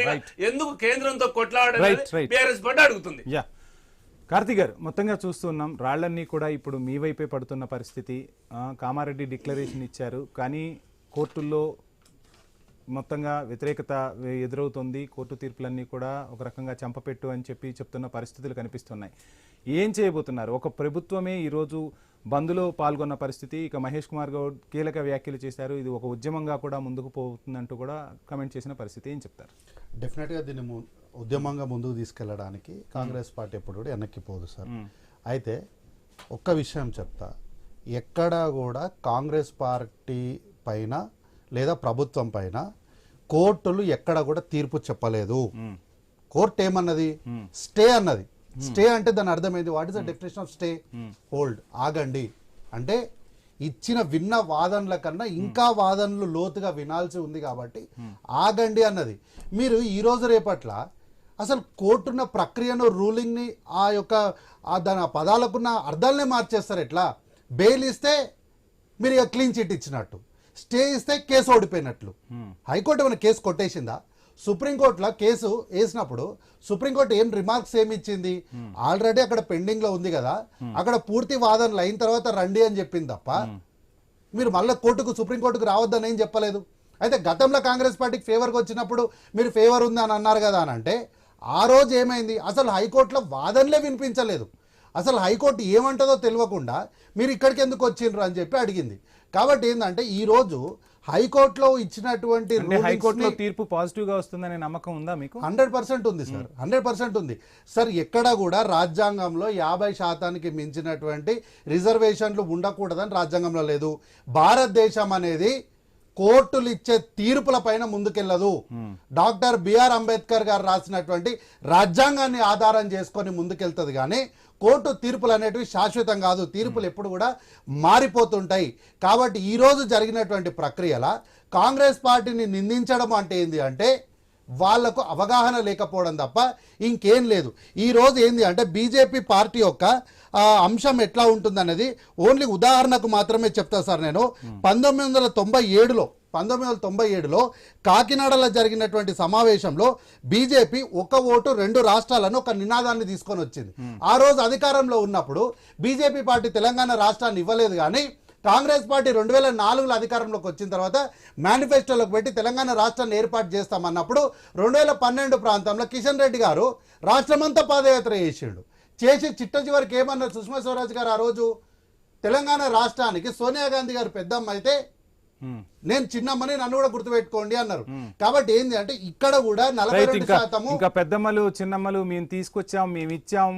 కామారెడ్డి ఎందుకు కేంద్రంతో కొట్లాడాలని BRS party అడుగుతుంది. కార్తీక్ గారు, మొత్తంగా చూస్తున్నాం రాళ్లన్నీ కూడా ఇప్పుడు మీ వైపే పడుతున్న పరిస్థితి. కామారెడ్డి డిక్లరేషన్ ఇచ్చారు, కానీ కోర్టుల్లో మొత్తంగా వ్యతిరేకత ఎదురవుతుంది. కోర్టు తీర్పులన్నీ కూడా ఒక రకంగా చంపపెట్టు అని చెప్తున్న పరిస్థితులు కనిపిస్తున్నాయి. ఏం చేయబోతున్నారు? ఒక ప్రభుత్వమే ఈరోజు బంద్లో పాల్గొన్న పరిస్థితి. ఇక మహేష్ కుమార్ గౌడ్ కీలక వ్యాఖ్యలు చేశారు. ఇది ఒక ఉద్యమంగా కూడా ముందుకు పోతుందంటూ కూడా కమెంట్ చేసిన పరిస్థితి. ఏం చెప్తారు? డెఫినెట్గా దీన్ని ఉద్యమంగా ముందుకు తీసుకెళ్లడానికి కాంగ్రెస్ పార్టీ ఎప్పుడు కూడా వెనక్కిపోదు సార్. అయితే ఒక్క విషయం చెప్తా, ఎక్కడా కూడా కాంగ్రెస్ పార్టీ పైన లేదా ప్రభుత్వం పైన కోర్టులు ఎక్కడ కూడా తీర్పు చెప్పలేదు. కోర్టు ఏమన్నది? స్టే అన్నది. స్టే అంటే దాని అర్థమైంది. What is the definition of stay? Hold, ఆగండి. అంటే విన్న వాదనల కన్నా ఇంకా వాదనలు లోతుగా వినాల్సి ఉంది కాబట్టి ఆగండి అన్నది. మీరు ఈరోజు రేపట్ల అసలు కోర్టున్న ప్రక్రియను, రూలింగ్ని, ఆ యొక్క దాని పదాలకున్న అర్థాలనే మార్చేస్తారు. ఎట్లా? బెయిల్ ఇస్తే మీరు ఇక క్లీన్ చిట్ ఇచ్చినట్టు, స్టే ఇస్తే కేసు ఓడిపోయినట్లు. హైకోర్టు ఏమైనా కేసు కొట్టేసిందా? సుప్రీంకోర్టులో కేసు వేసినప్పుడు సుప్రీంకోర్టు ఏం రిమార్క్స్ ఏమి ఇచ్చింది? ఆల్రెడీ అక్కడ పెండింగ్ లో ఉంది కదా, అక్కడ పూర్తి వాదనలు అయిన తర్వాత రండి అని చెప్పింది తప్ప మీరు మళ్ళీ సుప్రీంకోర్టుకు రావద్దని ఏం చెప్పలేదు. అయితే గతంలో కాంగ్రెస్ పార్టీకి ఫేవర్గా వచ్చినప్పుడు మీరు ఫేవర్ ఉంది అని అన్నారు కదా అని అంటే, ఆ రోజు ఏమైంది? అసలు హైకోర్టులో వాదనలే వినిపించలేదు. అసలు హైకోర్టు ఏమంటుందో తెలియకుండా మీరు ఇక్కడికి ఎందుకు వచ్చిండ్రు అని చెప్పి అడిగింది. కాబట్టి ఏంటంటే ఈరోజు హైకోర్టులో ఇచ్చినటువంటి హైకోర్టులో తీర్పు పాజిటివ్ గా వస్తుందనే నమ్మకం ఉందా మీకు? 100% ఉంది సార్, 100% ఉంది సార్. ఎక్కడ కూడా రాజ్యాంగంలో 50% మించినటువంటి రిజర్వేషన్లు ఉండకూడదని రాజ్యాంగంలో లేదు. భారతదేశం అనేది కోర్టులు ఇచ్చే తీర్పుల పైన ముందుకెళ్ళదు. డాక్టర్ బిఆర్ అంబేద్కర్ గారు రాసినటువంటి రాజ్యాంగాన్ని ఆధారం చేసుకొని ముందుకెళ్తుంది. కానీ కోర్టు తీర్పులు అనేటివి శాశ్వతం కాదు. తీర్పులు ఎప్పుడు కూడా మారిపోతుంటాయి. కాబట్టి ఈరోజు జరిగినటువంటి ప్రక్రియల కాంగ్రెస్ పార్టీని నిందించడం అంటే ఏంది అంటే వాళ్లకు అవగాహన లేకపోవడం తప్ప ఇంకేం లేదు. ఈరోజు ఏంది అంటే బీజేపీ పార్టీ యొక్క అంశం ఎట్లా ఉంటుందనేది ఓన్లీ ఉదాహరణకు మాత్రమే చెప్తా సార్. నేను 1997లో కాకినాడలో జరిగినటువంటి సమావేశంలో బీజేపీ ఒక ఓటు 2 రాష్ట్రాలను ఒక నినాదాన్ని తీసుకొని వచ్చింది. ఆ రోజు అధికారంలో ఉన్నప్పుడు బీజేపీ పార్టీ తెలంగాణ రాష్ట్రాన్ని ఇవ్వలేదు. కానీ కాంగ్రెస్ పార్టీ 2004లో అధికారంలోకి వచ్చిన తర్వాత మేనిఫెస్టోలోకి పెట్టి తెలంగాణ రాష్ట్రాన్ని ఏర్పాటు చేస్తామన్నప్పుడు 2012 ప్రాంతంలో కిషన్ రెడ్డి గారు రాష్ట్రమంతా పాదయాత్ర చేసి చిట్ట చివరికి ఏమన్నారు సుష్మా స్వరాజ్ గారు? ఆ రోజు తెలంగాణ రాష్ట్రానికి సోనియా గాంధీ గారు పెద్దమ్మ అయితే నేను చిన్నమ్మని, నన్ను కూడా గుర్తుపెట్టుకోండి అన్నారు. కాబట్టి ఏంది అంటే ఇక్కడ కూడా 42% ఇంకా పెద్దమ్మలు చిన్నమ్మలు మేము తీసుకొచ్చాం, మేము ఇచ్చాం,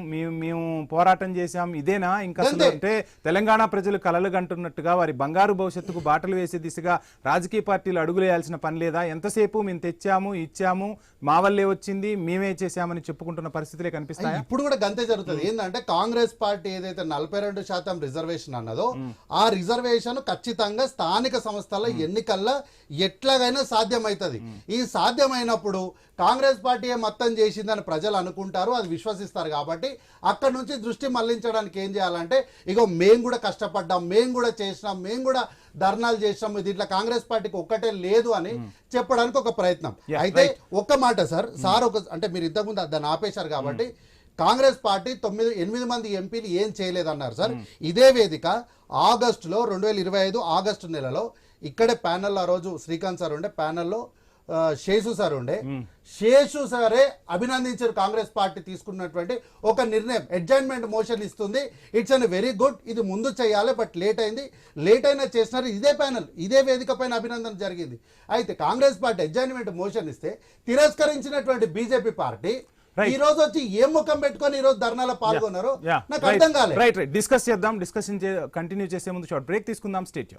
మేము పోరాటం చేశాం, ఇదేనా? ఇంకా అంటే తెలంగాణ ప్రజలు కలలు కంటున్నట్టుగా వారి బంగారు భవిష్యత్తుకు బాటలు వేసే దిశగా రాజకీయ పార్టీలు అడుగులేయాల్సిన పని లేదా? ఎంతసేపు మేము తెచ్చాము, ఇచ్చాము, మా వల్లే వచ్చింది, మేమే చేశామని చెప్పుకుంటున్న పరిస్థితులే కనిపిస్తాయి. ఇప్పుడు కూడా గంతే జరుగుతుంది. ఏంటంటే కాంగ్రెస్ పార్టీ ఏదైతే 42% రిజర్వేషన్ అన్నదో ఆ రిజర్వేషన్ ఖచ్చితంగా స్థానిక సంస్థల ఎన్నికల్లో ఎట్లాగైనా సాధ్యమవుతుంది. ఈ సాధ్యమైనప్పుడు కాంగ్రెస్ పార్టీ మొత్తం చేసిందని ప్రజలు అనుకుంటారు, అది విశ్వసిస్తారు. కాబట్టి అక్కడ నుంచి దృష్టి మళ్లించడానికి ఏం చేయాలంటే ఇగో మేము కూడా కష్టపడ్డాం, మేము కూడా చేసినాం, మేము కూడా ధర్నాలు చేసినాం, దీంట్లో కాంగ్రెస్ పార్టీకి ఒక్కటే లేదు అని చెప్పడానికి ఒక ప్రయత్నం. అయితే ఒక్క మాట సార్ అంటే మీరు ఇంతకుముందు దాన్ని ఆపేశారు కాబట్టి కాంగ్రెస్ పార్టీ 8 మంది ఎంపీలు ఏం చేయలేదన్నారు సార్. ఇదే వేదిక ఆగస్టులో 2025 ఆగస్టు నెలలో ఇక్కడే ప్యానెల్, ఆ రోజు శ్రీకాంత్ సార్ ఉండే ప్యానెల్లో, శేషు సార్ ఉండే. శేషు సారే అభినందించారు కాంగ్రెస్ పార్టీ తీసుకున్నటువంటి ఒక నిర్ణయం. అడ్జైన్మెంట్ మోషన్ ఇస్తుంది, ఇట్స్ అన్ వెరీ గుడ్, ఇది ముందు చేయాలి, బట్ లేట్ అయింది, లేట్ అయినా చేసినారు. ఇదే ప్యానెల్, ఇదే వేదిక పైన అభినందన జరిగింది. అయితే కాంగ్రెస్ పార్టీ అడ్జైన్మెంట్ మోషన్ ఇస్తే తిరస్కరించినటువంటి బీజేపీ పార్టీ ఈ రోజు వచ్చి ఏం ముఖం పెట్టుకొని ఈ రోజు ధర్నాలో పాల్గొన్నారు నాకు అర్థం కాలేదు. డిస్కస్ కంటిన్యూ చేసే ముందు షార్ట్ బ్రేక్ తీసుకుందాం. స్టేట్